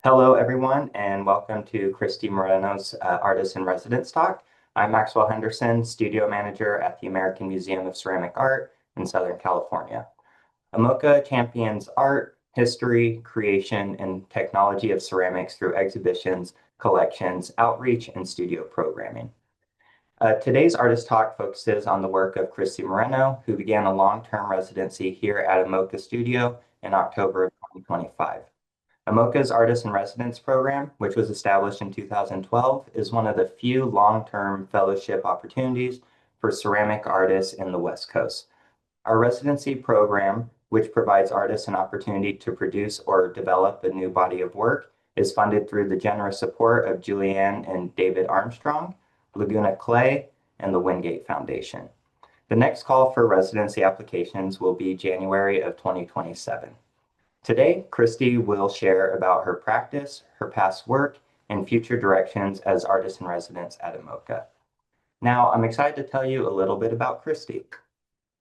Hello, everyone, and welcome to Kristy Moreno's Artist in Residence Talk. I'm Maxwell Henderson, Studio Manager at the American Museum of Ceramic Art in Southern California. AMOCA champions art, history, creation, and technology of ceramics through exhibitions, collections, outreach, and studio programming. Today's Artist Talk focuses on the work of Kristy Moreno, who began a long-term residency here at AMOCA Studio in October of 2025. AMOCA's Artist in Residence program, which was established in 2012, is one of the few long-term fellowship opportunities for ceramic artists in the West Coast. Our residency program, which provides artists an opportunity to produce or develop a new body of work, is funded through the generous support of Julianne and David Armstrong, Laguna Clay, and the Wingate Foundation. The next call for residency applications will be January of 2027. Today, Kristy will share about her practice, her past work, and future directions as artist in residence at AMOCA. Now, I'm excited to tell you a little bit about Kristy.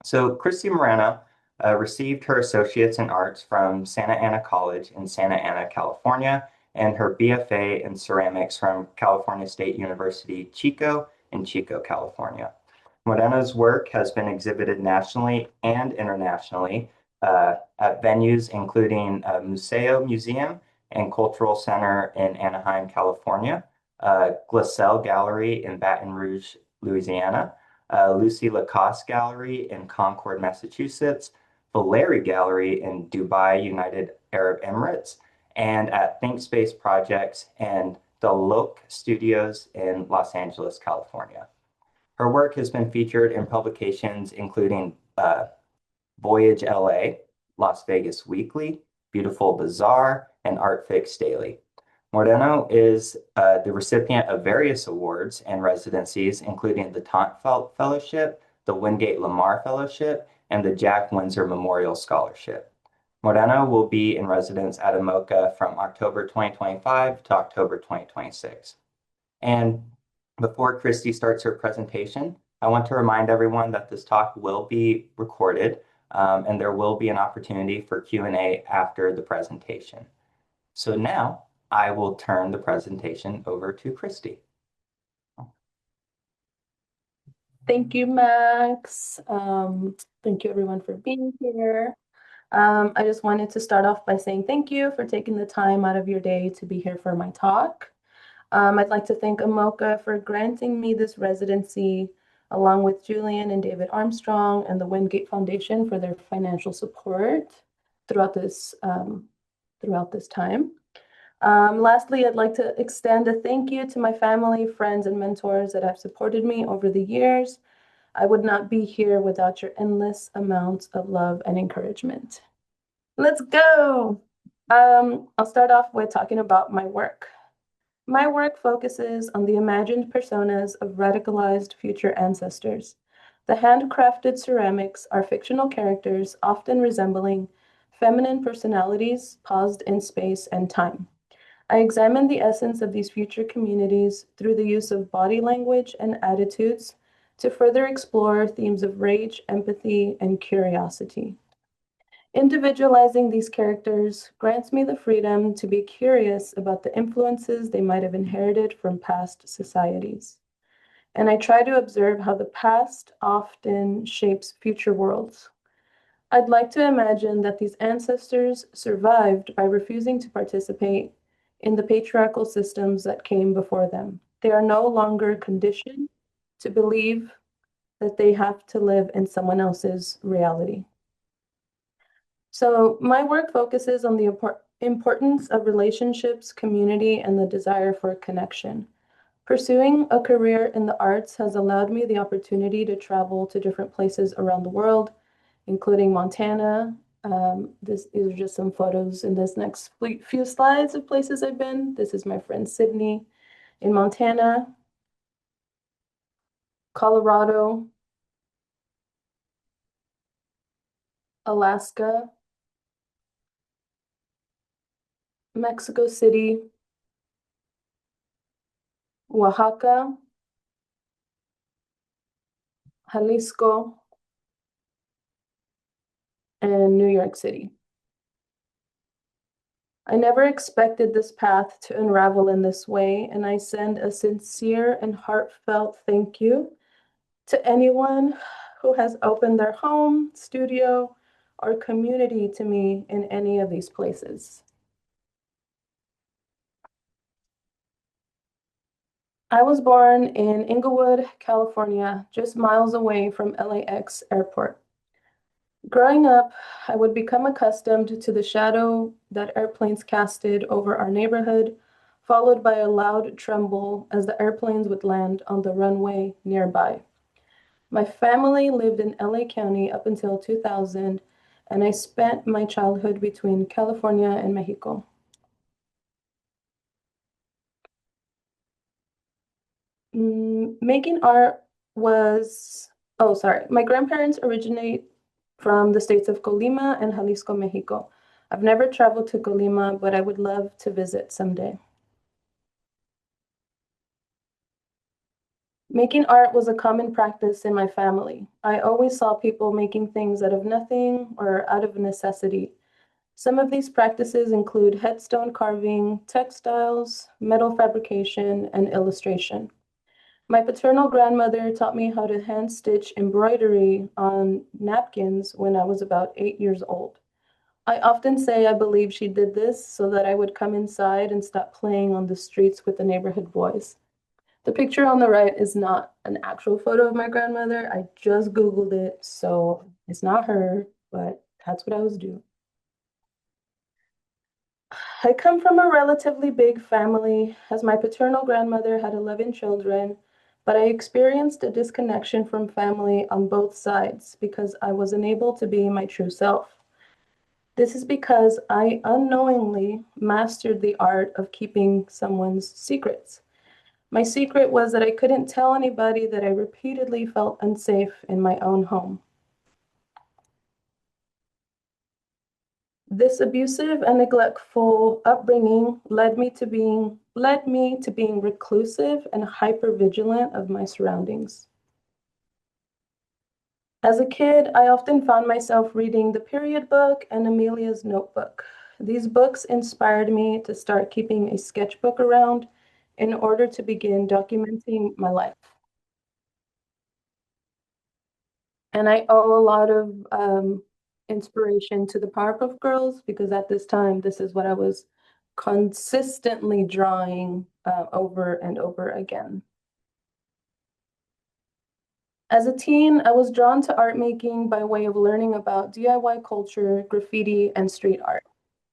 So, Kristy Moreno received her Associates in Arts from Santa Ana College in Santa Ana, California, and her BFA in Ceramics from California State University, Chico in Chico, California. Moreno's work has been exhibited nationally and internationally at venues including MUZEO Museum and Cultural Center in Anaheim, California, Glassell Gallery in Baton Rouge, Louisiana, Lucy Lacoste Gallery in Concord, Massachusetts, Volery Gallery in Dubai, United Arab Emirates, and at Thinkspace Projects and Tlaloc Studios in Los Angeles, California. Her work has been featured in publications including Voyage LA, Las Vegas Weekly, Beautiful Bazaar, and Artfix Daily. Moreno is the recipient of various awards and residencies, including the Taunt Fellowship, the Windgate-Lamar Fellowship, and the Jack Winsor Memorial Scholarship. Moreno will be in residence at AMOCA from October 2025 to October 2026. And before Kristy starts her presentation, I want to remind everyone that this talk will be recorded, and there will be an opportunity for Q&A after the presentation. So now I will turn the presentation over to Kristy. Thank you, Max. Thank you, everyone, for being here. I just wanted to start off by saying thank you for taking the time out of your day to be here for my talk. I'd like to thank AMOCA for granting me this residency, along with Julian and David Armstrong and the Wingate Foundation for their financial support throughout this time. Lastly, I'd like to extend a thank you to my family, friends, and mentors that have supported me over the years. I would not be here without your endless amounts of love and encouragement. Let's go! I'll start off with talking about my work. My work focuses on the imagined personas of radicalized future ancestors. The handcrafted ceramics are fictional characters, often resembling feminine personalities paused in space and time. I examine the essence of these future communities through the use of body language and attitudes to further explore themes of rage, empathy, and curiosity. Individualizing these characters grants me the freedom to be curious about the influences they might have inherited from past societies. And I try to observe how the past often shapes future worlds. I'd like to imagine that these ancestors survived by refusing to participate in the patriarchal systems that came before them. They are no longer conditioned to believe that they have to live in someone else's reality. So my work focuses on the importance of relationships, community, and the desire for connection. Pursuing a career in the arts has allowed me the opportunity to travel to different places around the world, including Montana. These are just some photos in this next few slides of places I've been. This is my friend Sydney in Montana, Colorado, Alaska, Mexico City, Oaxaca, Jalisco, and New York City. I never expected this path to unravel in this way, and I send a sincere and heartfelt thank you to anyone who has opened their home, studio, or community to me in any of these places. I was born in Inglewood, California, just miles away from LAX airport. Growing up, I would become accustomed to the shadow that airplanes casted over our neighborhood, followed by a loud tremble as the airplanes would land on the runway nearby. My family lived in LA County up until 2000, and I spent my childhood between California and Mexico. Making art was, oh, sorry. My grandparents originate from the states of Colima and Jalisco, Mexico. I've never traveled to Colima, but I would love to visit someday. Making art was a common practice in my family. I always saw people making things out of nothing or out of necessity. Some of these practices include headstone carving, textiles, metal fabrication, and illustration. My paternal grandmother taught me how to hand stitch embroidery on napkins when I was about 8 years old. I often say I believe she did this so that I would come inside and stop playing on the streets with the neighborhood boys. The picture on the right is not an actual photo of my grandmother. I just Googled it, so it's not her, but that's what I was doing. I come from a relatively big family, as my paternal grandmother had 11 children, but I experienced a disconnection from family on both sides because I was unable to be my true self. This is because I unknowingly mastered the art of keeping someone's secrets. My secret was that I couldn't tell anybody that I repeatedly felt unsafe in my own home. This abusive and neglectful upbringing led me to being reclusive and hypervigilant of my surroundings. As a kid, I often found myself reading The Period Book and Amelia's Notebook. These books inspired me to start keeping a sketchbook around in order to begin documenting my life. And I owe a lot of inspiration to the Powerpuff Girls because at this time, this is what I was consistently drawing over and over again. As a teen, I was drawn to art making by way of learning about DIY culture, graffiti, and street art.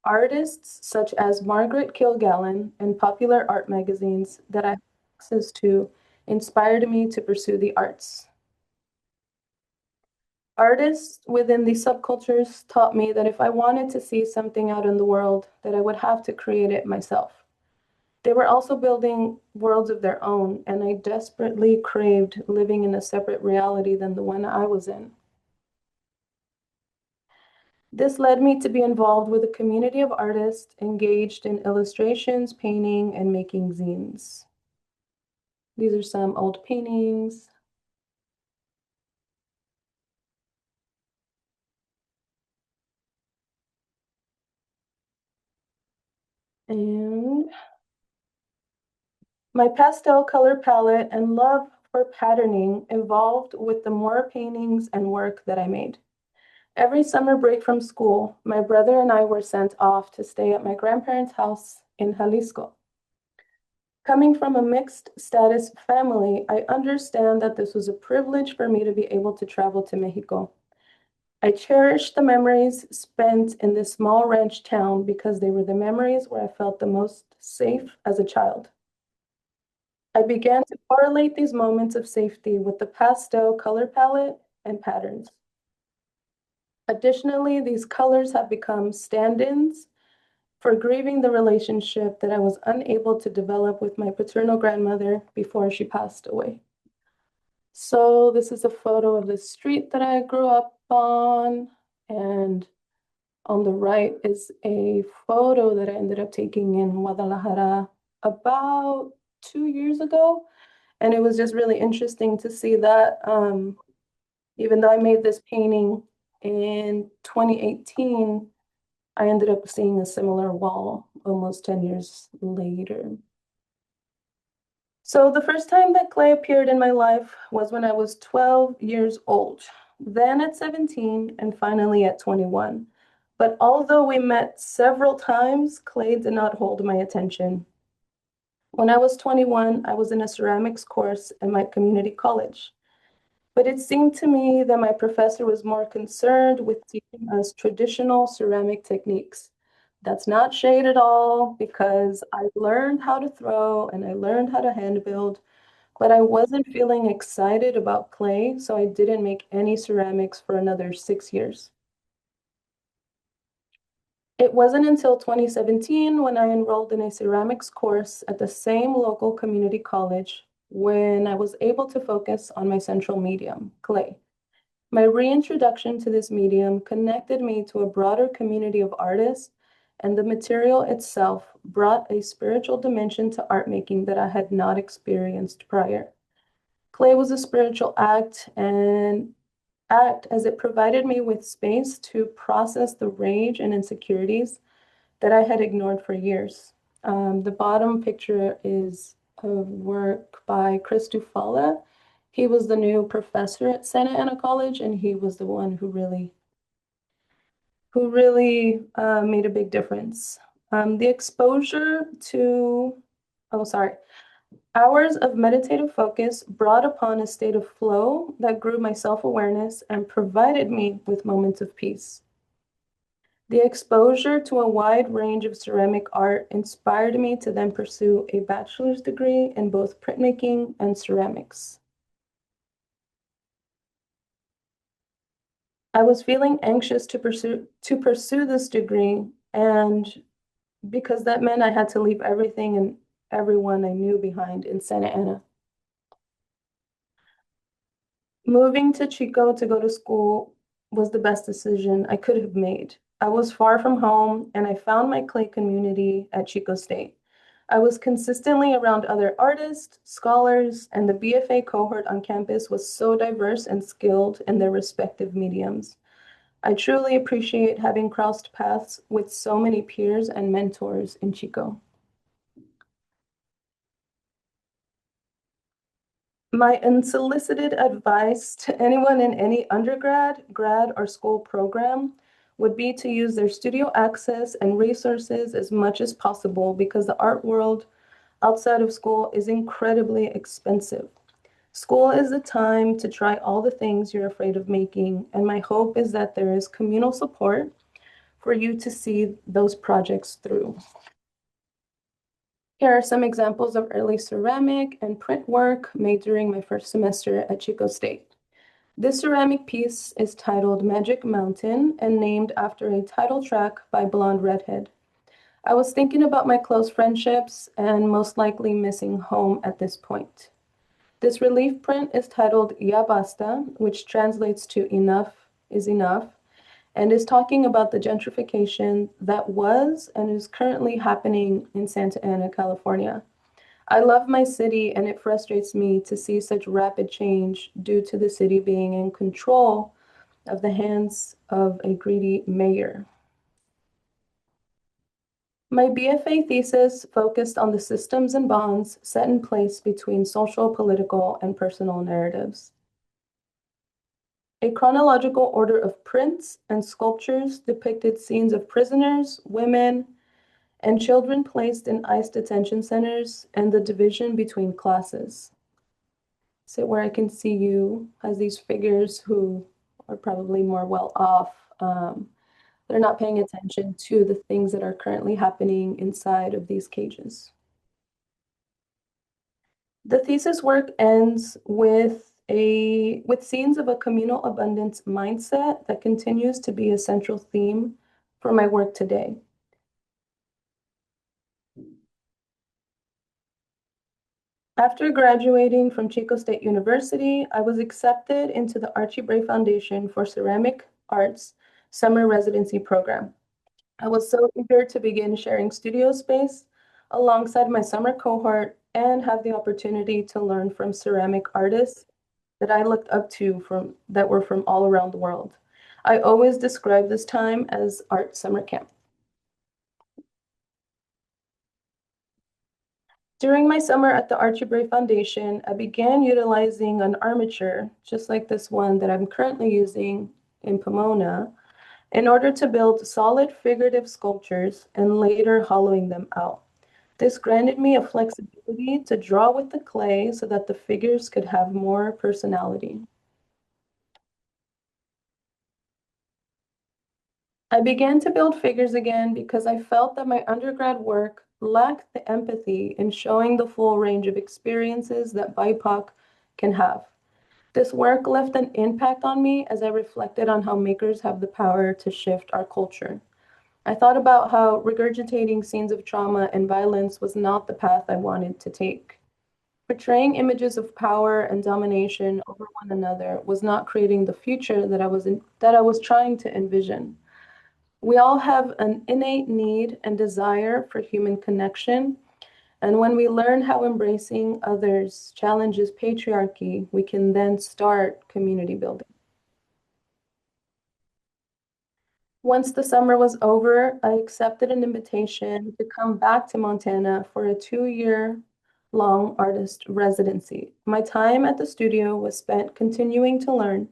Artists such as Margaret Kilgallen and popular art magazines that I had access to inspired me to pursue the arts. Artists within these subcultures taught me that if I wanted to see something out in the world, that I would have to create it myself. They were also building worlds of their own, and I desperately craved living in a separate reality than the one I was in. This led me to be involved with a community of artists engaged in illustrations, painting, and making zines. These are some old paintings. And my pastel color palette and love for patterning evolved with the more paintings and work that I made. Every summer break from school, my brother and I were sent off to stay at my grandparents' house in Jalisco. Coming from a mixed status family, I understand that this was a privilege for me to be able to travel to Mexico. I cherish the memories spent in this small ranch town because they were the memories where I felt the most safe as a child. I began to correlate these moments of safety with the pastel color palette and patterns. Additionally, these colors have become stand-ins for grieving the relationship that I was unable to develop with my paternal grandmother before she passed away. So this is a photo of the street that I grew up on, and on the right is a photo that I ended up taking in Guadalajara about 2 years ago. And it was just really interesting to see that even though I made this painting in 2018, I ended up seeing a similar wall almost 10 years later. So the first time that clay appeared in my life was when I was 12 years old, then at 17, and finally at 21. But although we met several times, clay did not hold my attention. When I was 21, I was in a ceramics course at my community college. But it seemed to me that my professor was more concerned with teaching us traditional ceramic techniques. That's not shade at all, because I learned how to throw and I learned how to hand build, but I wasn't feeling excited about clay, so I didn't make any ceramics for another 6 years. It wasn't until 2017 when I enrolled in a ceramics course at the same local community college when I was able to focus on my central medium, clay. My reintroduction to this medium connected me to a broader community of artists, and the material itself brought a spiritual dimension to art making that I had not experienced prior. Clay was a spiritual act as it provided me with space to process the rage and insecurities that I had ignored for years. The bottom picture is a work by Christopher. He was the new professor at Santa Ana College, and he was the one who really made a big difference. The exposure to, oh, sorry, hours of meditative focus brought upon a state of flow that grew my self-awareness and provided me with moments of peace. The exposure to a wide range of ceramic art inspired me to then pursue a bachelor's degree in both printmaking and ceramics. I was feeling anxious to pursue this degree, and because that meant I had to leave everything and everyone I knew behind in Santa Ana. Moving to Chico to go to school was the best decision I could have made. I was far from home, and I found my clay community at Chico State. I was consistently around other artists, scholars, and the BFA cohort on campus was so diverse and skilled in their respective mediums. I truly appreciate having crossed paths with so many peers and mentors in Chico. My unsolicited advice to anyone in any undergrad, grad, or school program would be to use their studio access and resources as much as possible, because the art world outside of school is incredibly expensive. School is the time to try all the things you're afraid of making, and my hope is that there is communal support for you to see those projects through. Here are some examples of early ceramic and print work made during my first semester at Chico State. This ceramic piece is titled Magic Mountain and named after a title track by Blonde Redhead. I was thinking about my close friendships and most likely missing home at this point. This relief print is titled Ya Basta, which translates to Enough is Enough, and is talking about the gentrification that was and is currently happening in Santa Ana, California. I love my city, and it frustrates me to see such rapid change due to the city being in control of the hands of a greedy mayor. My BFA thesis focused on the systems and bonds set in place between social, political, and personal narratives. A chronological order of prints and sculptures depicted scenes of prisoners, women, and children placed in ICE detention centers and the division between classes. Sit Where I Can See You has these figures who are probably more well off. They're not paying attention to the things that are currently happening inside of these cages. The thesis work ends with scenes of a communal abundance mindset that continues to be a central theme for my work today. After graduating from Chico State University, I was accepted into the Archie Bray Foundation for Ceramic Arts Summer Residency Program. I was so eager to begin sharing studio space alongside my summer cohort and have the opportunity to learn from ceramic artists that I looked up to that were from all around the world. I always describe this time as art summer camp. During my summer at the Archibray Foundation, I began utilizing an armature, just like this one that I'm currently using in Pomona, in order to build solid figurative sculptures and later hollowing them out. This granted me a flexibility to draw with the clay so that the figures could have more personality. I began to build figures again because I felt that my undergrad work lacked the empathy in showing the full range of experiences that BIPOC can have. This work left an impact on me as I reflected on how makers have the power to shift our culture. I thought about how regurgitating scenes of trauma and violence was not the path I wanted to take. Portraying images of power and domination over one another was not creating the future that I was trying to envision. We all have an innate need and desire for human connection, and when we learn how embracing others challenges patriarchy, we can then start community building. Once the summer was over, I accepted an invitation to come back to Montana for a 2-year long artist residency. My time at the studio was spent continuing to learn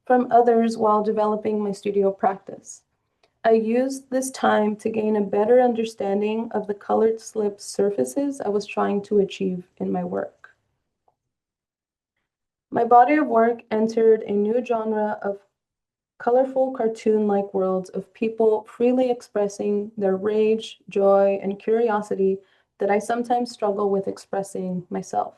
from others while developing my studio practice. I used this time to gain a better understanding of the colored slip surfaces I was trying to achieve in my work. My body of work entered a new genre of colorful cartoon-like worlds of people freely expressing their rage, joy, and curiosity that I sometimes struggle with expressing myself.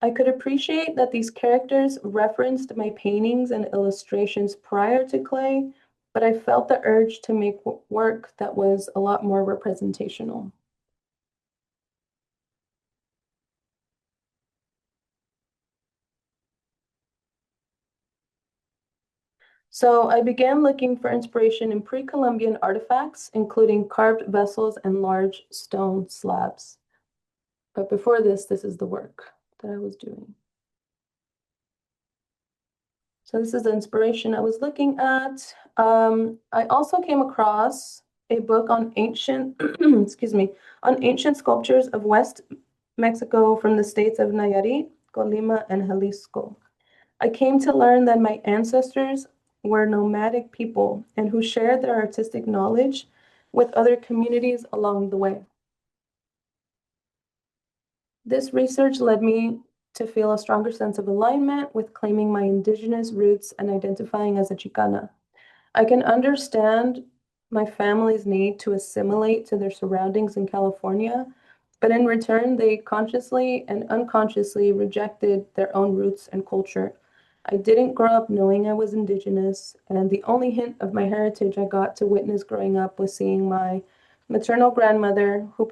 I could appreciate that these characters referenced my paintings and illustrations prior to clay, but I felt the urge to make work that was a lot more representational. So I began looking for inspiration in pre-Columbian artifacts, including carved vessels and large stone slabs. But before this is the work that I was doing. So this is the inspiration I was looking at. I also came across a book on ancient, excuse me, on ancient sculptures of West Mexico from the states of Nayarit, Colima, and Jalisco. I came to learn that my ancestors were nomadic people and who shared their artistic knowledge with other communities along the way. This research led me to feel a stronger sense of alignment with claiming my indigenous roots and identifying as a Chicana. I can understand my family's need to assimilate to their surroundings in California, but in return, they consciously and unconsciously rejected their own roots and culture. I didn't grow up knowing I was indigenous, and the only hint of my heritage I got to witness growing up was seeing my maternal grandmother who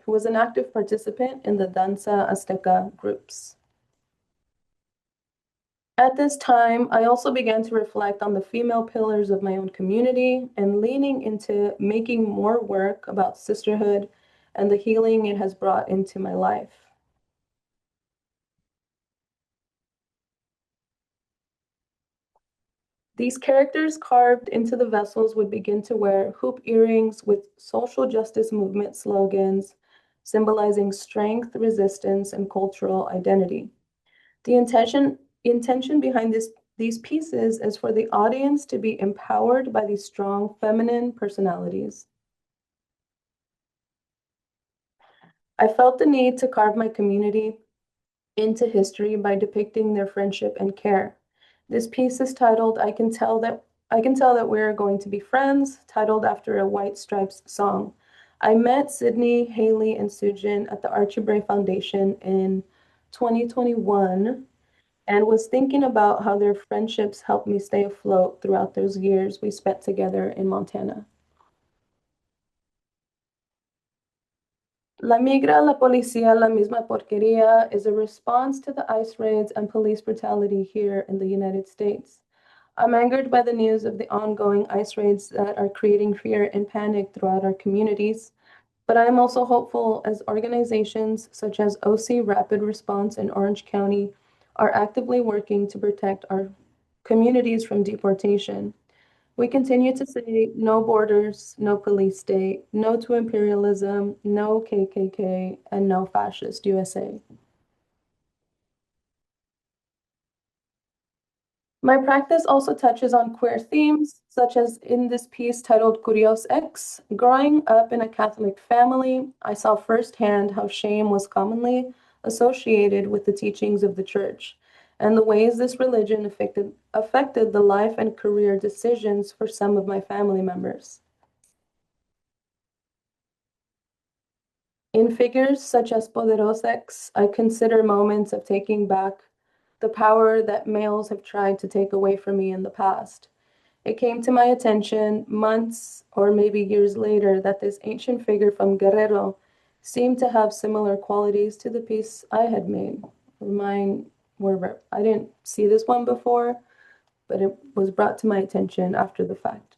was an active participant in the Danza Azteca groups. At this time, I also began to reflect on the female pillars of my own community and leaning into making more work about sisterhood and the healing it has brought into my life. These characters carved into the vessels would begin to wear hoop earrings with social justice movement slogans, symbolizing strength, resistance, and cultural identity. The intention behind these pieces is for the audience to be empowered by these strong feminine personalities. I felt the need to carve my community into history by depicting their friendship and care. This piece is titled I can tell that we're going to be friends, titled after a White Stripes song. I met Sydney, Haley, and Sujin at the Archibray Foundation in 2021 and was thinking about how their friendships helped me stay afloat throughout those years we spent together in Montana. La migra, la policía, la misma porquería is a response to the ICE raids and police brutality here in the United States. I'm angered by the news of the ongoing ICE raids that are creating fear and panic throughout our communities, but I am also hopeful as organizations such as OC Rapid Response in Orange County are actively working to protect our communities from deportation. We continue to say no borders, no police state, no to imperialism, no KKK, and no fascist USA. My practice also touches on queer themes, such as in this piece titled Curios X. Growing up in a Catholic family, I saw firsthand how shame was commonly associated with the teachings of the church and the ways this religion affected the life and career decisions for some of my family members. In figures such as Poderos X, I consider moments of taking back the power that males have tried to take away from me in the past. It came to my attention months or maybe years later that this ancient figure from Guerrero seemed to have similar qualities to the piece I had made. Mine were, I didn't see this one before, but it was brought to my attention after the fact.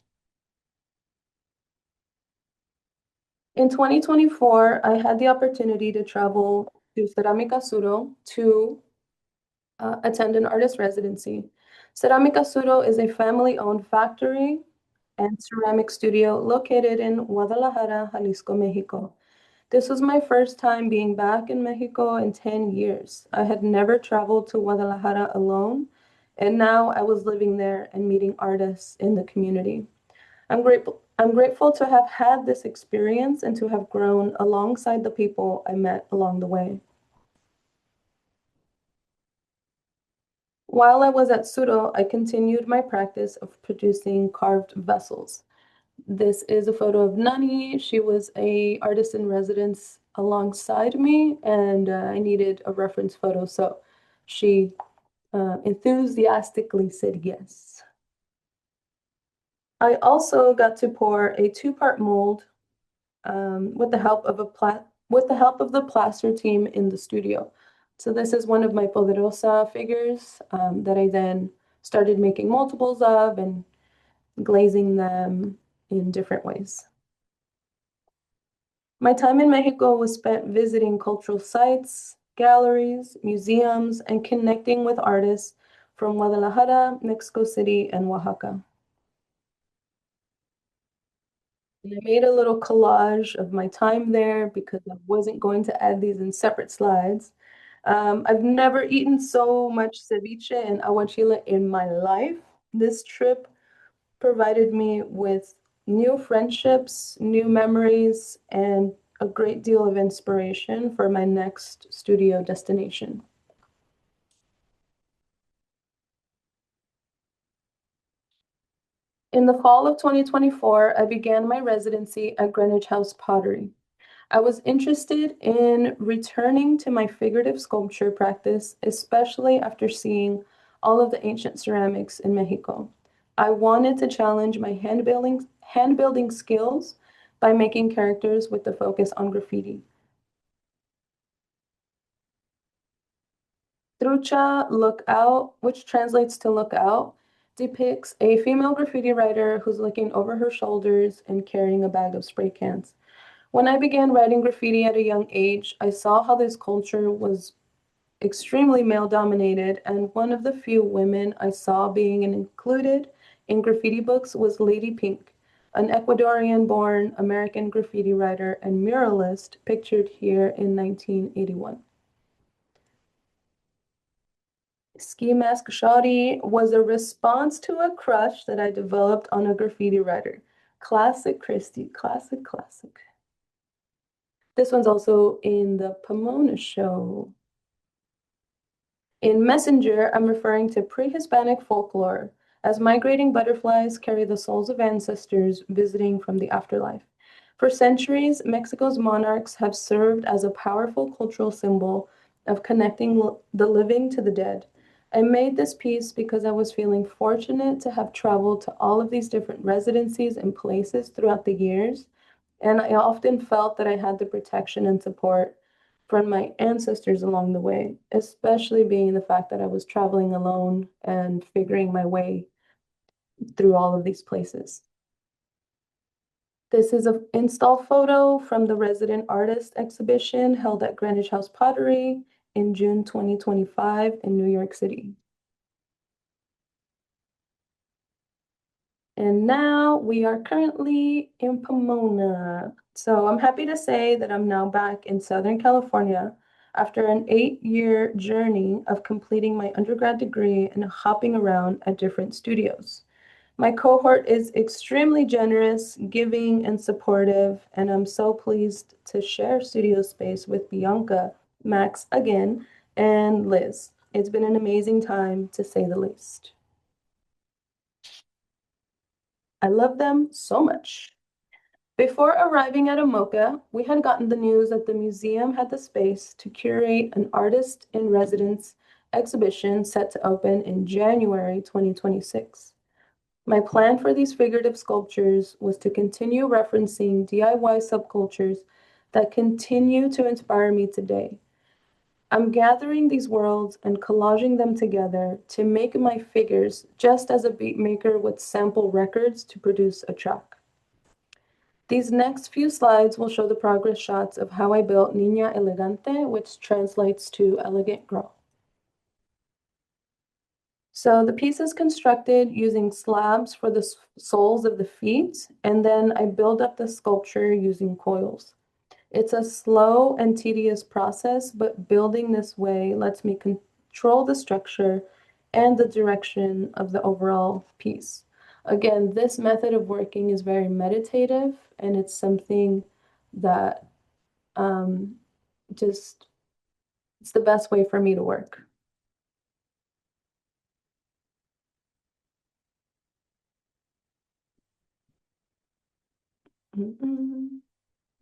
In 2024, I had the opportunity to travel to Cerámica Suro to attend an artist residency. Cerámica Suro is a family-owned factory and ceramic studio located in Guadalajara, Jalisco, Mexico. This was my first time being back in Mexico in 10 years. I had never traveled to Guadalajara alone, and now I was living there and meeting artists in the community. I'm grateful to have had this experience and to have grown alongside the people I met along the way. While I was at Suro, I continued my practice of producing carved vessels. This is a photo of Nani. She was an artist in residence alongside me, and I needed a reference photo, so she enthusiastically said yes. I also got to pour a two-part mold with the help of the plaster team in the studio. So this is one of my Poderosa figures that I then started making multiples of and glazing them in different ways. My time in Mexico was spent visiting cultural sites, galleries, museums, and connecting with artists from Guadalajara, Mexico City, and Oaxaca. And I made a little collage of my time there because I wasn't going to add these in separate slides. I've never eaten so much ceviche and aguachile in my life. This trip provided me with new friendships, new memories, and a great deal of inspiration for my next studio destination. In the fall of 2024, I began my residency at Greenwich House Pottery. I was interested in returning to my figurative sculpture practice, especially after seeing all of the ancient ceramics in Mexico. I wanted to challenge my hand building skills by making characters with the focus on graffiti. Trucha Look Out, which translates to look out, depicts a female graffiti writer who's looking over her shoulders and carrying a bag of spray cans. When I began writing graffiti at a young age, I saw how this culture was extremely male dominated, and one of the few women I saw being included in graffiti books was Lady Pink, an Ecuadorian born American graffiti writer and muralist pictured here in 1981. Ski Mask Shawty was a response to a crush that I developed on a graffiti writer. Classic Kristy, classic, classic. This one's also in the Pomona show. In Messenger, I'm referring to pre-Hispanic folklore, as migrating butterflies carry the souls of ancestors visiting from the afterlife. For centuries, Mexico's monarchs have served as a powerful cultural symbol of connecting the living to the dead. I made this piece because I was feeling fortunate to have traveled to all of these different residencies and places throughout the years, and I often felt that I had the protection and support from my ancestors along the way, especially being the fact that I was traveling alone and figuring my way through all of these places. This is an install photo from the Resident Artist exhibition held at Greenwich House Pottery in June 2025 in New York City. And And now we are currently in Pomona. So I'm happy to say that I'm now back in Southern California after an 8-year journey of completing my undergrad degree and hopping around at different studios. My cohort is extremely generous, giving, and supportive, and I'm so pleased to share studio space with Bianca, Max again, and Liz. It's been an amazing time, to say the least. I love them so much. Before arriving at AMOCA, we had gotten the news that the museum had the space to curate an artist in residence exhibition set to open in January 2026. My plan for these figurative sculptures was to continue referencing DIY subcultures that continue to inspire me today. I'm gathering these worlds and collaging them together to make my figures just as a beat maker would sample records to produce a track. These next few slides will show the progress shots of how I built Niña Elegante, which translates to elegant girl. So the piece is constructed using slabs for the soles of the feet, and then I build up the sculpture using coils. It's a slow and tedious process, but building this way lets me control the structure and the direction of the overall piece. Again, this method of working is very meditative, and it's something that just, it's the best way for me to work.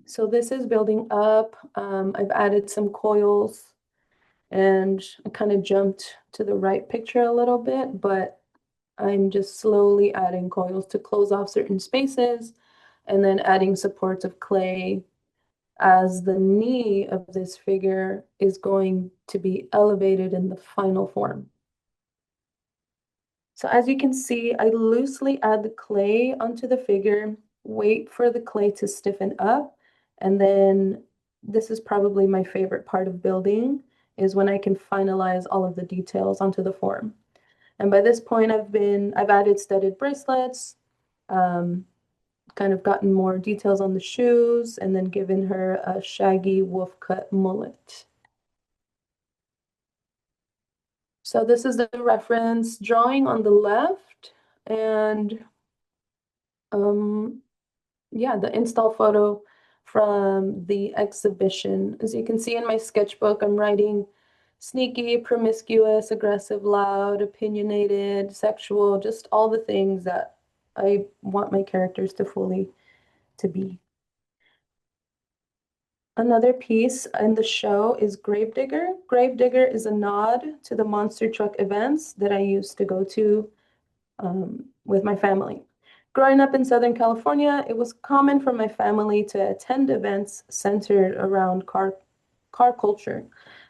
So this is building up. I've added some coils and I kind of jumped to the right picture a little bit, but I'm just slowly adding coils to close off certain spaces and then adding supports of clay as the knee of this figure is going to be elevated in the final form. So as you can see, I loosely add the clay onto the figure, wait for the clay to stiffen up, and then this is probably my favorite part of building, is when I can finalize all of the details onto the form. And by this point, I've added studded bracelets, kind of gotten more details on the shoes, and then given her a shaggy wolf cut mullet. So this is the reference drawing on the left, and yeah, the install photo from the exhibition. As you can see in my sketchbook, I'm writing sneaky, promiscuous, aggressive, loud, opinionated, sexual, just all the things that I want my characters to be. Another piece in the show is Gravedigger. Gravedigger is a nod to the monster truck events that I used to go to with my family. Growing up in Southern California, it was common for my family to attend events centered around car culture.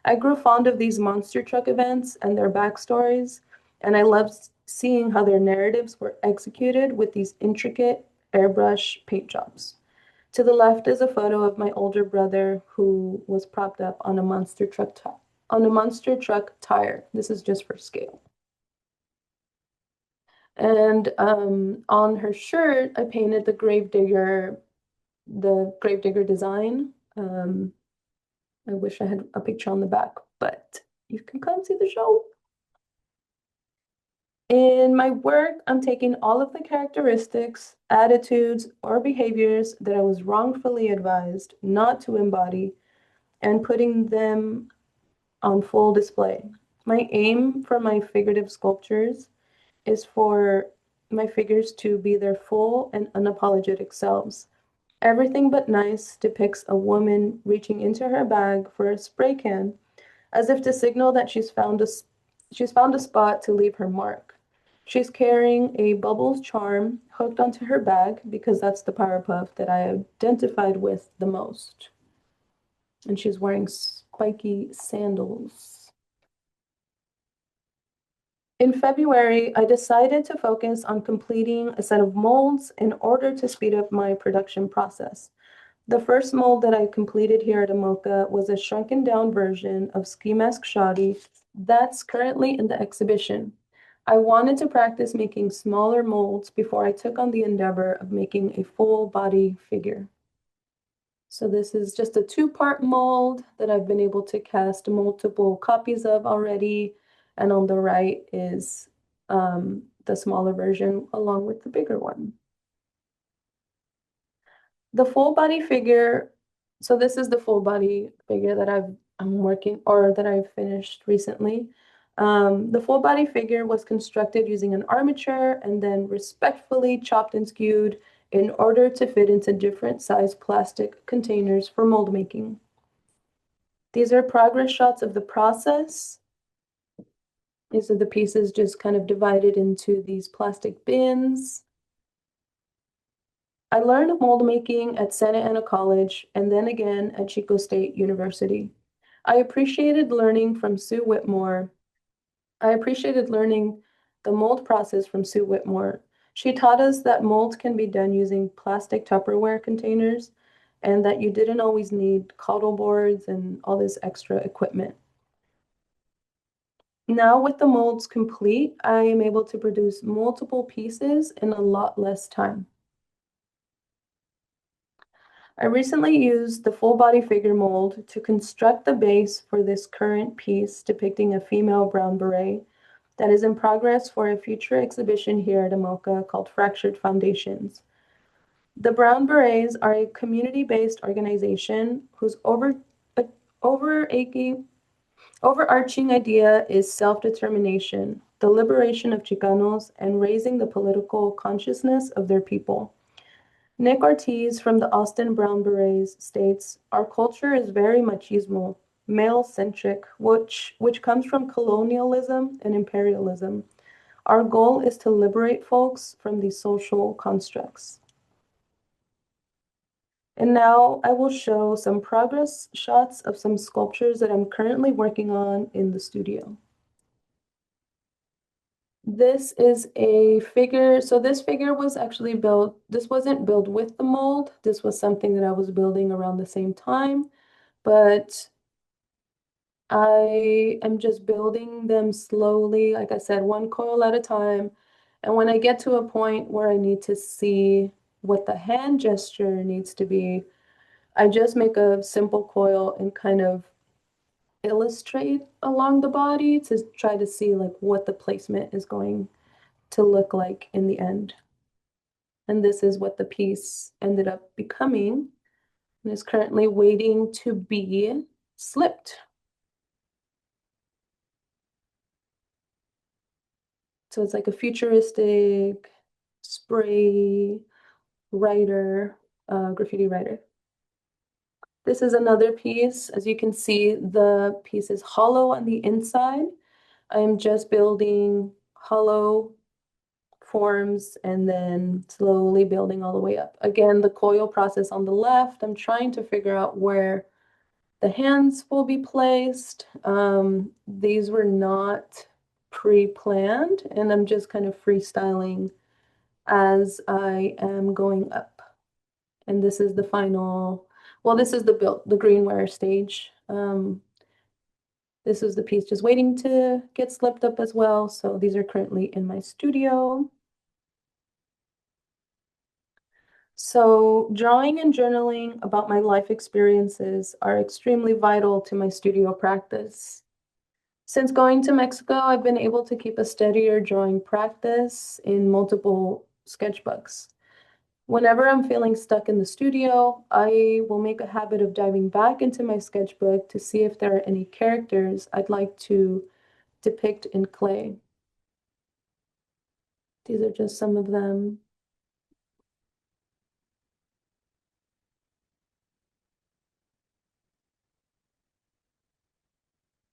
I grew fond of these monster truck events and their backstories, and I loved seeing how their narratives were executed with these intricate airbrush paint jobs. To the left is a photo of my older brother who was propped up on a monster truck tire. This is just for scale. And on her shirt, I painted the gravedigger design. I wish I had a picture on the back, but you can come see the show. In my work, I'm taking all of the characteristics, attitudes, or behaviors that I was wrongfully advised not to embody and putting them on full display. My aim for my figurative sculptures is for my figures to be their full and unapologetic selves. Everything But Nice depicts a woman reaching into her bag for a spray can as if to signal that she's found a spot to leave her mark. She's carrying a Bubbles charm hooked onto her bag because that's the Powerpuff that I identified with the most. And she's wearing spiky sandals. In February, I decided to focus on completing a set of molds in order to speed up my production process. The first mold that I completed here at AMOCA was a shrunken down version of Ski Mask Shoddy that's currently in the exhibition. I wanted to practice making smaller molds before I took on the endeavor of making a full body figure. So this is just a two-part mold that I've been able to cast multiple copies of already. And on the right is the smaller version along with the bigger one. The full body figure, so this is the full body figure that I'm working or that I've finished recently. The full body figure was constructed using an armature and then respectfully chopped and skewed in order to fit into different size plastic containers for mold making. These are progress shots of the process. These are the pieces just kind of divided into these plastic bins. I learned mold making at Santa Ana College and then again at Chico State University. I appreciated learning from Sue Whitmore. I appreciated learning the mold process from Sue Whitmore. She taught us that mold can be done using plastic Tupperware containers and that you didn't always need coddle boards and all this extra equipment. Now with the molds complete, I am able to produce multiple pieces in a lot less time. I recently used the full body figure mold to construct the base for this current piece depicting a female brown beret that is in progress for a future exhibition here at AMOCA called Fractured Foundations. The Brown Berets are a community-based organization whose overarching idea is self-determination, the liberation of Chicanos, and raising the political consciousness of their people. Nick Ortiz from the Austin Brown Berets states, "Our culture is very machismo, male-centric, which comes from colonialism and imperialism. Our goal is to liberate folks from these social constructs." And now I will show some progress shots of some sculptures that I'm currently working on in the studio. This is a figure. So this figure was actually built. This wasn't built with the mold. This was something that I was building around the same time, but I am just building them slowly, like I said, one coil at a time. And when I get to a point where I need to see what the hand gesture needs to be, I just make a simple coil and kind of illustrate along the body to try to see like what the placement is going to look like in the end. And this is what the piece ended up becoming and is currently waiting to be slipped. So it's like a futuristic spray writer, graffiti writer. This is another piece. As you can see, the piece is hollow on the inside. I'm just building hollow forms and then slowly building all the way up. Again, the coil process on the left, I'm trying to figure out where the hands will be placed. These were not pre-planned, and I'm just kind of freestyling as I am going up. And this is the final, well, this is the greenware stage. This is the piece just waiting to get slipped up as well. So these are currently in my studio. So drawing and journaling about my life experiences are extremely vital to my studio practice. Since going to Mexico, I've been able to keep a steadier drawing practice in multiple sketchbooks. Whenever I'm feeling stuck in the studio, I will make a habit of diving back into my sketchbook to see if there are any characters I'd like to depict in clay. These are just some of them.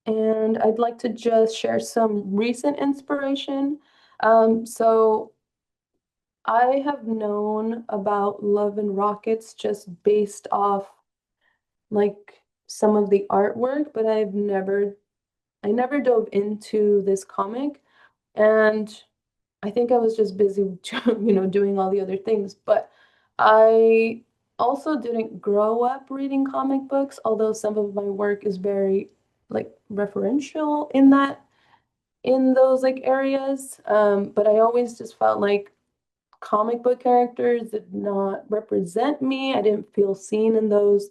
And I'd like to just share some recent inspiration. So I have known about Love and Rockets just based off like some of the artwork, but I never dove into this comic. And I think I was just busy, doing all the other things. But I also didn't grow up reading comic books, although some of my work is very like referential in that. in those like areas. But I always just felt like comic book characters did not represent me. I didn't feel seen in those.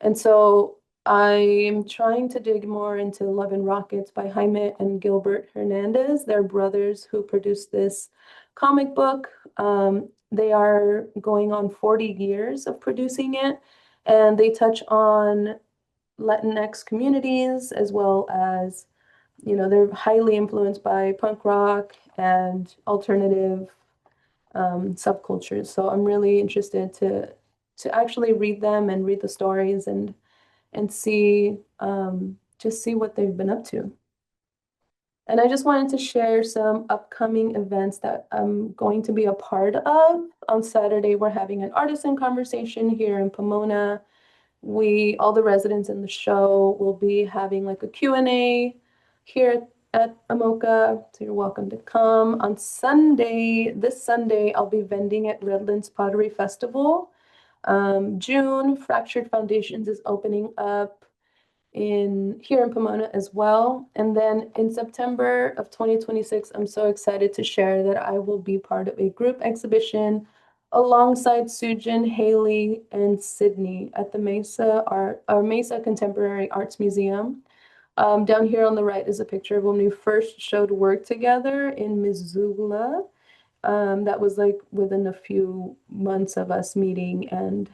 And so I'm trying to dig more into Love and Rockets by Jaime and Gilbert Hernandez. They're brothers who produced this comic book. They are going on 40 years of producing it, and they touch on Latinx communities as well as, they're highly influenced by punk rock and alternative subcultures. So I'm really interested to actually read them and read the stories and see just see what they've been up to. And I just wanted to share some upcoming events that I'm going to be a part of. On Saturday, we're having an artisan conversation here in Pomona. All the residents in the show will be having like a Q&A here at AMOCA, so you're welcome to come. On Sunday, this Sunday, I'll be vending at Redlands Pottery Festival. June, Fractured Foundations is opening up here in Pomona as well. And then in September of 2026, I'm so excited to share that I will be part of a group exhibition alongside Sujin, Haley, and Sydney at the Mesa Contemporary Arts Museum. Down here on the right is a picture of when we first showed work together in Missoula. That was like within a few months of us meeting and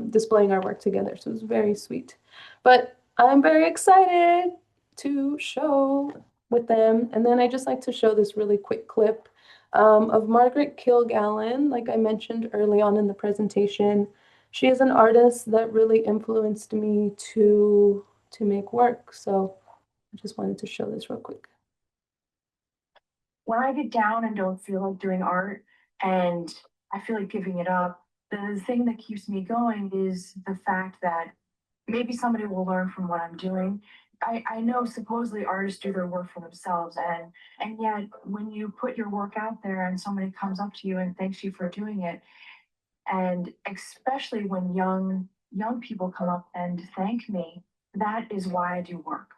displaying our work together. So it was very sweet. But I'm very excited to show with them. And then I just like to show this really quick clip of Margaret Kilgallen, like I mentioned early on in the presentation. She is an artist that really influenced me to make work. So I just wanted to show this real quick. When I get down and don't feel like doing art and I feel like giving it up, the thing that keeps me going is the fact that maybe somebody will learn from what I'm doing. I know supposedly artists do their work for themselves, and yet when you put your work out there and somebody comes up to you and thanks you for doing it, and especially when young people come up and thank me, that is why I do work.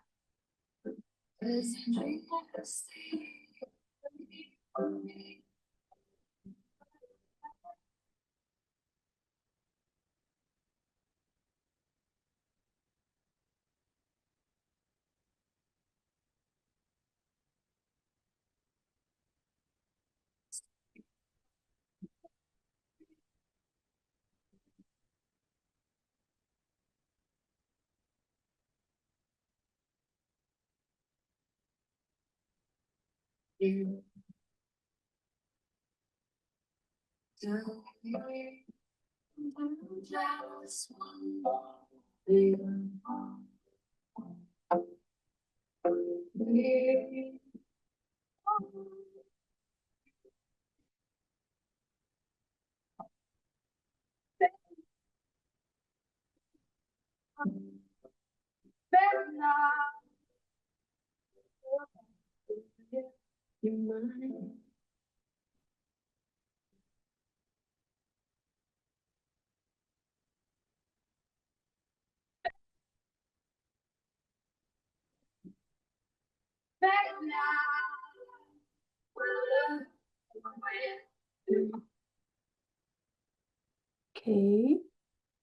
Okay,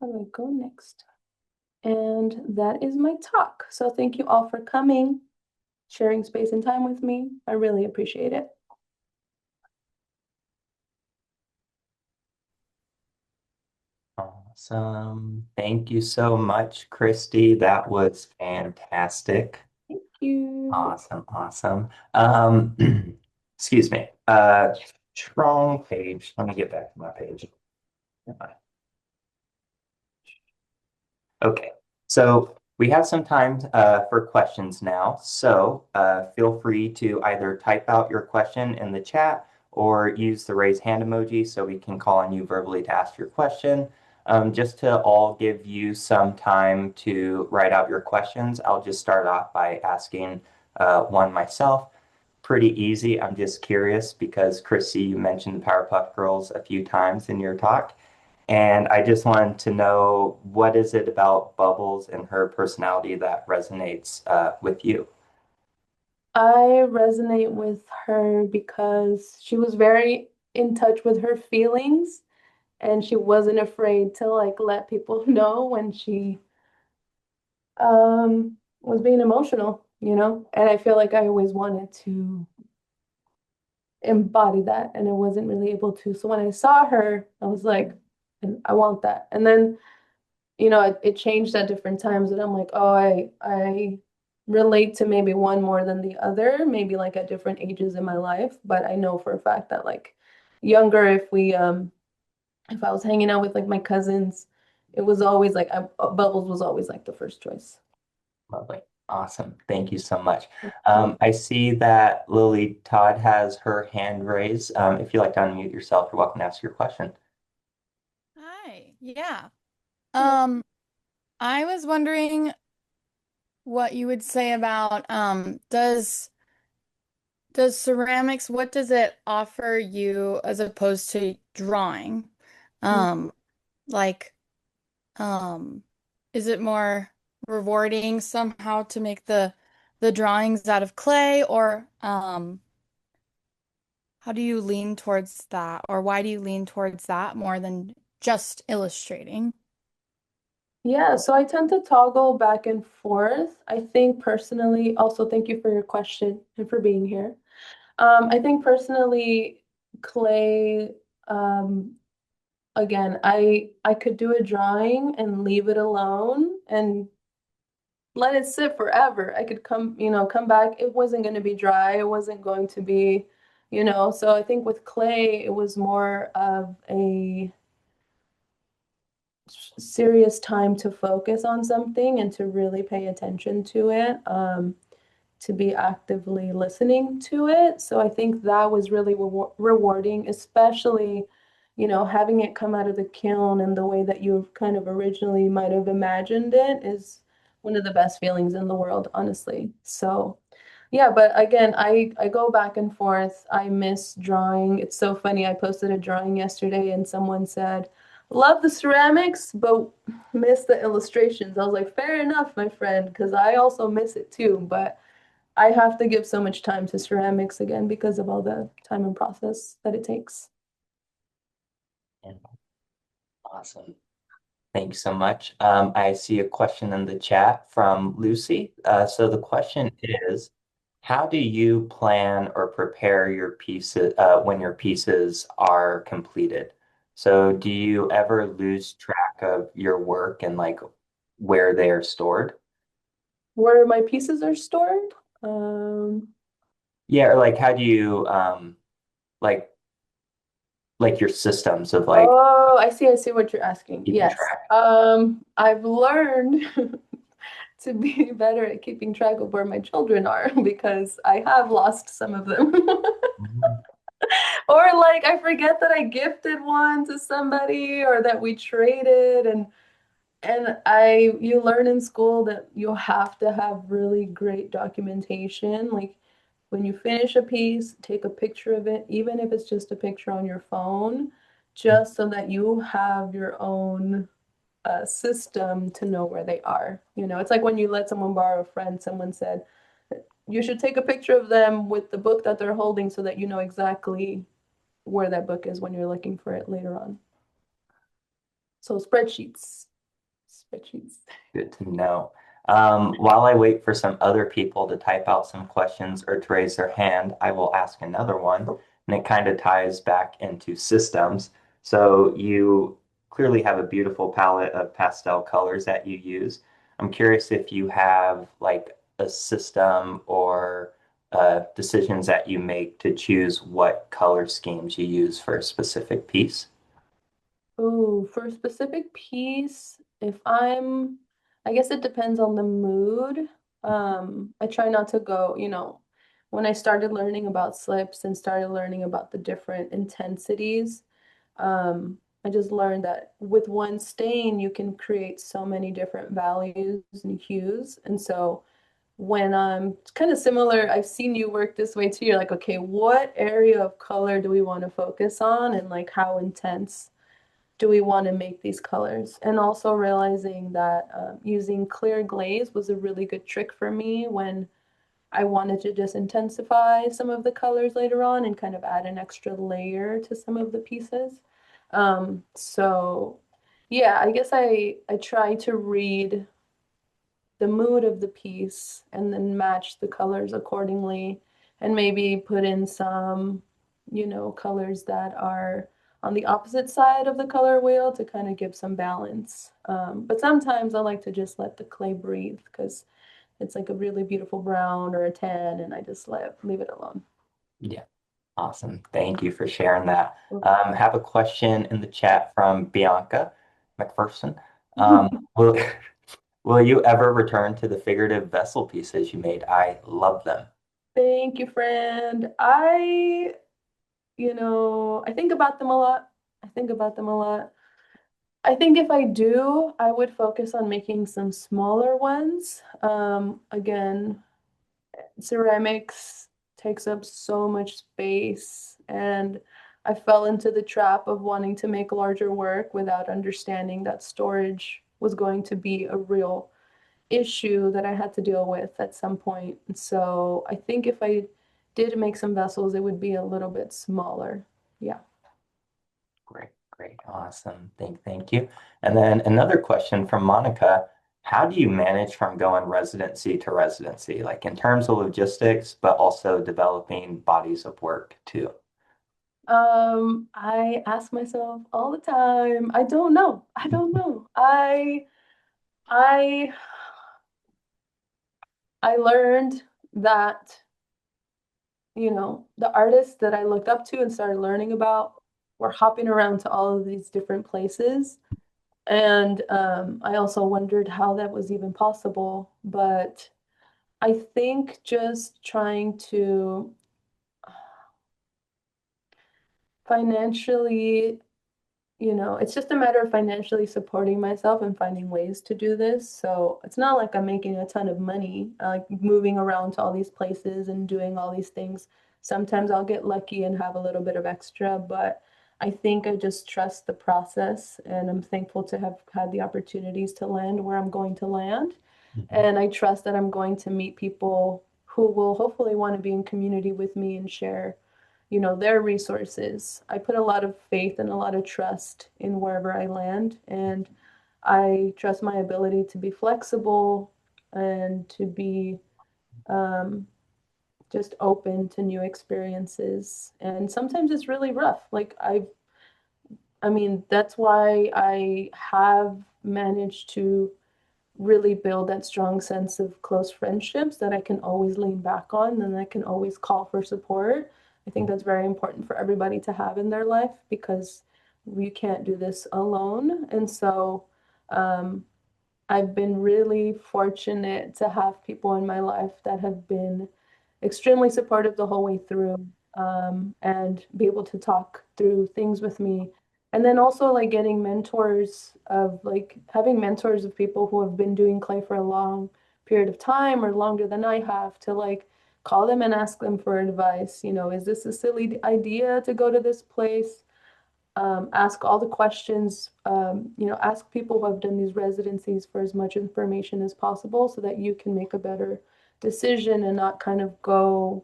how do I go next? And that is my talk. So thank you all for coming, sharing space and time with me. I really appreciate it. Awesome. Thank you so much, Kristy. That was fantastic. Thank you. Awesome, awesome. Excuse me. Wrong page. Let me get back to my page. Okay, so we have some time for questions now. So feel free to either type out your question in the chat or use the raise hand emoji so we can call on you verbally to ask your question. Just to all give you some time to write out your questions, I'll just start off by asking one myself. Pretty easy. I'm just curious because Kristy, you mentioned the Powerpuff Girls a few times in your talk. And I just wanted to know, what is it about Bubbles and her personality that resonates with you? I resonate with her because she was very in touch with her feelings and she wasn't afraid to like let people know when she was being emotional, you know? And I feel like I always wanted to embody that and I wasn't really able to. So when I saw her, I was like, I want that. And then, it changed at different times and I'm like, oh, I relate to maybe one more than the other, maybe like at different ages in my life. But I know for a fact that like younger, if I was hanging out with like my cousins, it was always like Bubbles was always like the first choice. Lovely. Awesome. Thank you so much. I see that Lily Todd has her hand raised. If you'd like to unmute yourself, you're welcome to ask your question. Hi. Yeah. Um, I was wondering what you would say about does ceramics, what does it offer you as opposed to drawing? Um, like um is it more rewarding somehow to make the drawings out of clay or how do you lean towards that or why do you lean towards that more than just illustrating? Yeah, so I tend to toggle back and forth. I think personally, also thank you for your question and for being here. I think personally, clay, um, again, I could do a drawing and leave it alone and let it sit forever. I could come back. It wasn't going to be dry. It wasn't going to be, so I think with clay, it was more of a serious time to focus on something and to really pay attention to it, to be actively listening to it. So I think that was really rewarding, especially, having it come out of the kiln and the way that you kind of originally might have imagined it is one of the best feelings in the world, honestly. So yeah, but again, I go back and forth. I miss drawing. It's so funny. I posted a drawing yesterday and someone said, "Love the ceramics, but miss the illustrations." I was like, "Fair enough, my friend, because I also miss it too, but I have to give so much time to ceramics again because of all the time and process that it takes." Yeah, awesome. Thank you so much. I see a question in the chat from Lucy. So the question is, how do you plan or prepare your pieces when your pieces are completed? So do you ever lose track of your work and like where they are stored? Where my pieces are stored? Um, Yeah, or like how do you like your systems of like oh, I see what you're asking. keeping Yes. track? I've learned to be better at keeping track of where my children are because I have lost some of them. Mhm. Or like I forget that I gifted one to somebody or that we traded and you learn in school that you have to have really great documentation. Like when you finish a piece, take a picture of it, even if it's just a picture on your phone, just so that you have your own system to know where they are. It's like when you let someone borrow a friend, someone said, you should take a picture of them with the book that they're holding so that you know exactly where that book is when you're looking for it later on. So spreadsheets. Good to know. While I wait for some other people to type out some questions or to raise their hand, I will ask another one, and it kind of ties back into systems. So you clearly have a beautiful palette of pastel colors that you use. I'm curious if you have like a system or decisions that you make to choose what color schemes you use for a specific piece. Oh, for a specific piece, I guess it depends on the mood. I try not to go, when I started learning about slips and started learning about the different intensities, I just learned that with one stain, you can create so many different values and hues. And so when it's kind of similar, I've seen you work this way too. You're like, okay, what area of color do we want to focus on and like how intense do we want to make these colors? And also realizing that using clear glaze was a really good trick for me when I wanted to just intensify some of the colors later on and kind of add an extra layer to some of the pieces. So yeah, I guess I try to read the mood of the piece and then match the colors accordingly and maybe put in some, colors that are on the opposite side of the color wheel to kind of give some balance. But sometimes I like to just let the clay breathe because it's like a really beautiful brown or a tan, and I just leave it alone. Yeah, awesome. Thank you for sharing that. Have a question in the chat from Bianca McPherson. Will will you ever return to the figurative vessel pieces you made? I love them. Thank you, friend. I think about them a lot. I think about them a lot. I think if I do, I would focus on making some smaller ones. Again, ceramics takes up so much space, and I fell into the trap of wanting to make larger work without understanding that storage was going to be a real issue that I had to deal with at some point. And so I think if I did make some vessels, it would be a little bit smaller. Yeah. Great, great, awesome. Thank you. And then another question from Monica. How do you manage from going residency to residency, like in terms of logistics, but also developing bodies of work too? I ask myself all the time. I don't know. I don't know. I I learned that, the artists that I looked up to and started learning about were hopping around to all of these different places. And I also wondered how that was even possible. But I think just trying to financially, it's just a matter of financially supporting myself and finding ways to do this. So it's not like I'm making a ton of money, like moving around to all these places and doing all these things. Sometimes I'll get lucky and have a little bit of extra, but I think I just trust the process, and I'm thankful to have had the opportunities to land where I'm going to land. Mhm. And I trust that I'm going to meet people who will hopefully want to be in community with me and share, their resources. I put a lot of faith and a lot of trust in wherever I land, and I trust my ability to be flexible and to be um, just open to new experiences. And sometimes it's really rough. I mean, that's why I have managed to really build that strong sense of close friendships that I can always lean back on and I can always call for support. I think that's very important for everybody to have in their life because we can't do this alone. And so um, I've been really fortunate to have people in my life that have been extremely supportive the whole way through, and be able to talk through things with me. And then also like getting mentors of like having mentors of people who have been doing clay for a long period of time or longer than I have to like call them and ask them for advice. Is this a silly idea to go to this place? Ask all the questions, ask people who have done these residencies for as much information as possible so that you can make a better decision and not kind of go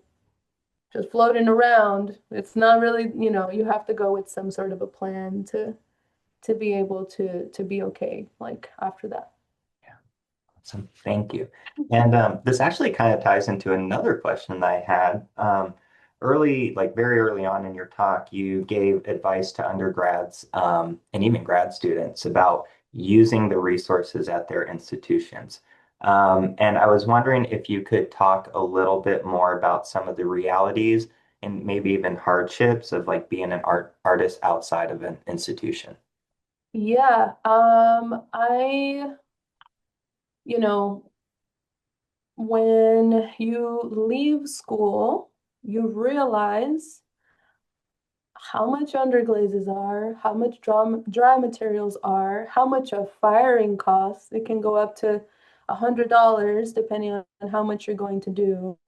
just floating around. It's not really, you have to go with some sort of a plan to be able to be okay, like after that. Awesome. Thank you. And this actually kind of ties into another question that I had. Like very early on in your talk, you gave advice to undergrads and even grad students about using the resources at their institutions. And I was wondering if you could talk a little bit more about some of the realities and maybe even hardships of like being an artist outside of an institution. Yeah, you know, when you leave school, you realize how much underglazes are, how much dry materials are, how much a firing costs. It can go up to $100 depending on how much you're going to do.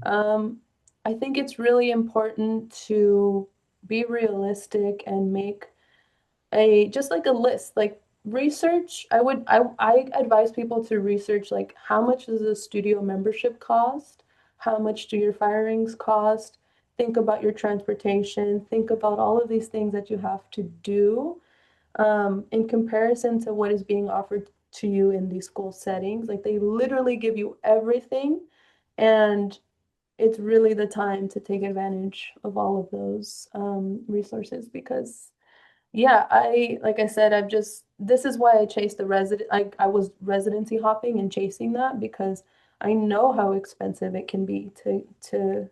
Um, I think it's really important to be realistic and make just like a list, like research. I advise people to research like how much does a studio membership cost? how much do your firings cost, think about your transportation, think about all of these things that you have to do in comparison to what is being offered to you in these school settings. Like they literally give you everything, and it's really the time to take advantage of all of those resources because yeah, like I said, this is why I chased the I was residency hopping and chasing that because I know how expensive it can be to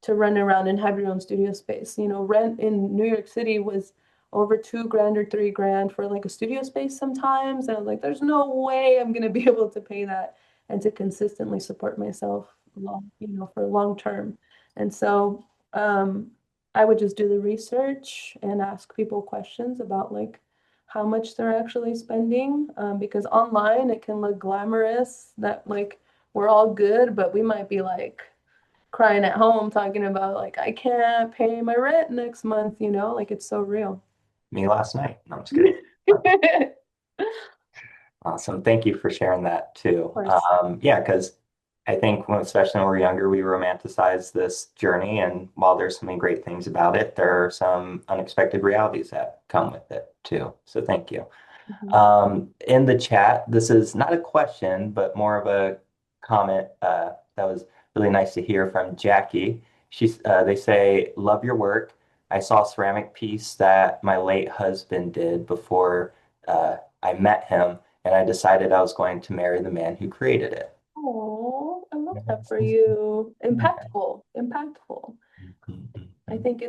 run around and have your own studio space. You know, rent in New York City was over 2 grand or 3 grand for like a studio space sometimes. And I was like, there's no way I'm gonna be able to pay that and to consistently support myself for long term. And so I would just do the research and ask people questions about like how much they're actually spending. Because online it can look glamorous that like we're all good, but we might be like crying at home talking about like I can't pay my rent next month, like it's so real. Me last night. No, I'm just kidding. Awesome. Thank you for sharing that too. Of course. Yeah, because I think especially when we're younger, we romanticize this journey, and while there's so many great things about it, there are some unexpected realities that come with it too. So thank you. In the chat, this is not a question, but more of a comment that was really nice to hear from Jackie. They say, love your work. I saw a ceramic piece that my late husband did before I met him, and I decided I was going to marry the man who created it. Oh, I love that for you. Impactful, impactful. I think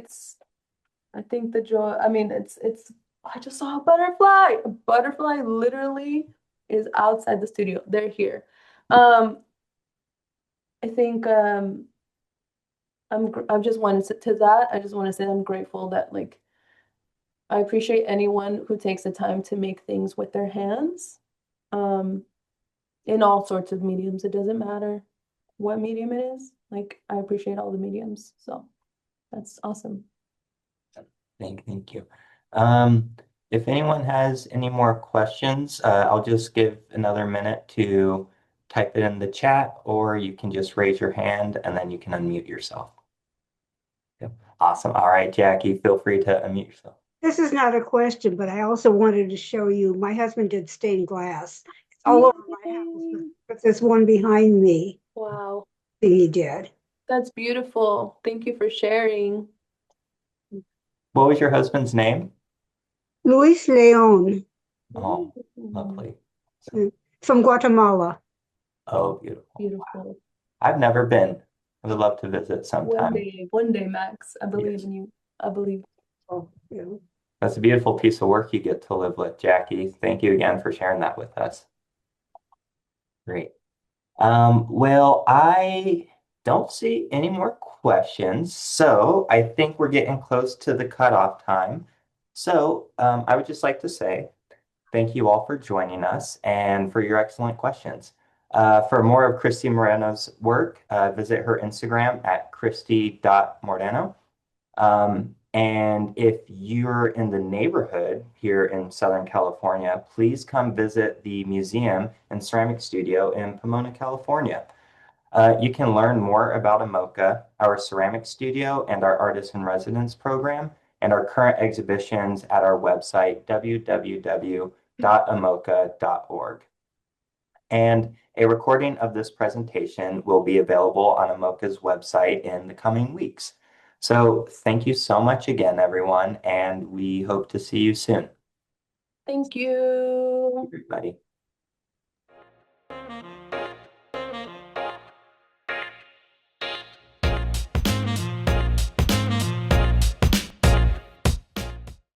the joy, I mean, I just saw a butterfly. A butterfly literally is outside the studio. They're here. I think I just wanted to that. I just want to say I'm grateful that like I appreciate anyone who takes the time to make things with their hands, in all sorts of mediums. It doesn't matter what medium it is. Like I appreciate all the mediums. So that's awesome. Thank you. If anyone has any more questions, I'll just give another minute to type it in the chat, or you can just raise your hand and then you can unmute yourself. Yep. Awesome. All right, Jackie, feel free to unmute yourself. This is not a question, but I also wanted to show you, my husband did stained glass. It's all over my house, but there's one behind me. Wow. He did. That's beautiful. Thank you for sharing. What was your husband's name? Luis Leon. Oh, lovely. From Guatemala. Oh, beautiful. Beautiful. Wow. I've never been. I would love to visit sometime. One day, Max. I believe in you. I believe. Oh, yeah. That's a beautiful piece of work you get to live with, Jackie. Thank you again for sharing that with us. Great. Well, I don't see any more questions, so I think we're getting close to the cutoff time. So I would just like to say thank you all for joining us and for your excellent questions. For more of Kristy Moreno's work, visit her Instagram at kristy.moreno. And if you're in the neighborhood here in Southern California, please come visit the museum and ceramic studio in Pomona, California. You can learn more about AMOCA, our ceramic studio, and our Artist in Residence program, and our current exhibitions at our website, www.amoca.org. And a recording of this presentation will be available on AMOCA's website in the coming weeks. So thank you so much again, everyone, and we hope to see you soon. Thank you. Everybody.